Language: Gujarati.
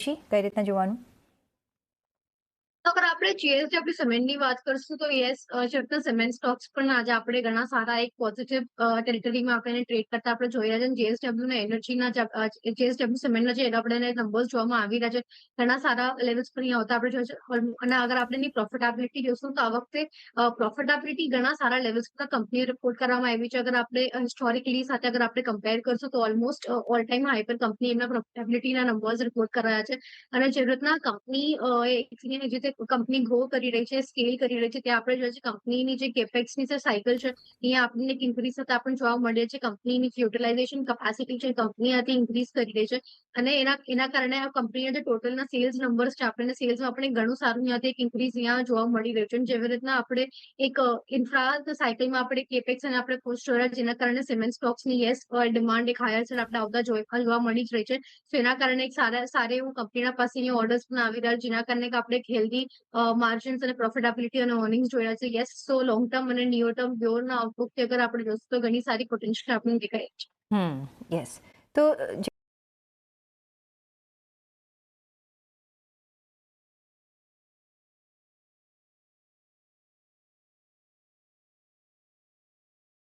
કઈ રીતના જોવાનું? તો અગર આપણે જેએસડબલ્યુ સિમેન્ટની વાત કરશું તો યસ, જેટલા સિમેન્ટ સ્ટોક્સ પણ આજે આપણે ઘણા સારા એક પોઝિટિવ ટેરિટરીમાં આપણે ટ્રેડ કરતા આપણે જોઈ રહ્યા છે. જેએસડબલ્યુ ના એનર્જીના જેએસડબલ્યુ સિમેન્ટના જે આપણે નંબર્સ જોવામાં આવી રહ્યા છે, ઘણા સારા લેવલ્સ પર અહીંયા આવતા આપણે જોઈએ છે. અને અગર આપણે એની પ્રોફિટેબિલિટી જોશું તો આ વખતે પ્રોફિટેબિલિટી ઘણા સારા લેવલ્સ પર કંપની રિપોર્ટ કરવામાં આવી છે. અગર આપણે હિસ્ટોરિકલી સાથે અગર આપણે કમ્પેર કરશું તો ઓલમોસ્ટ ઓલ ટાઈમ હાઈ પર કંપની એમના પ્રોફિટેબિલિટીના નંબર્સ રિપોર્ટ કરાયા છે. અને જે રીતના કંપની જે રીતે કંપની ગ્રો કરી રહી છે, સ્કેલ કરી રહી છે, ત્યાં આપણે જોઈએ છે કંપનીની જે કેપેક્સની જે સાયકલ છે, અહીંયા આપણને એક ઇન્ક્રીઝ થતા આપણને જોવા મળે છે. કંપનીની જે યુટિલાઇઝેશન કેપેસિટી છે, કંપની આથી ઇન્ક્રીઝ કરી રહી છે. અને એના કારણે આ કંપનીના જે ટોટલના સેલ્સ નંબર્સ છે, આપણને સેલ્સમાં આપણે ઘણું સારું અહીંયાથી એક ઇન્ક્રીઝ અહીંયા જોવા મળી રહ્યું છે. જેવી રીતના આપણે એક ઇન્ફ્રા સાયકલમાં આપણે કેપેક્સ અને આપણે કોસ્ટ જોયા, જેના કારણે સિમેન્ટ સ્ટોક્સની યસ ડિમાન્ડ એક હાયર છે આપણે આવતા જોવા મળી જ રહી છે. સો એના કારણે એક સારા એવું કંપનીના પાસે અહીંયા ઓર્ડર્સ પણ આવી રહ્યા, જેના કારણે આપણે એક હેલ્ધી માર્જિન્સ અને પ્રોફિટેબિલિટી અને અર્નિંગ્સ જોઈ રહ્યા છે. યસ, સો લોંગ ટર્મ અને નિયર ટર્મ બેઉના આઉટલુકથી અગર આપણે જોશું તો ઘણી સારી પોટેન્શિયલ આપણને દેખાય છે. યસ. તો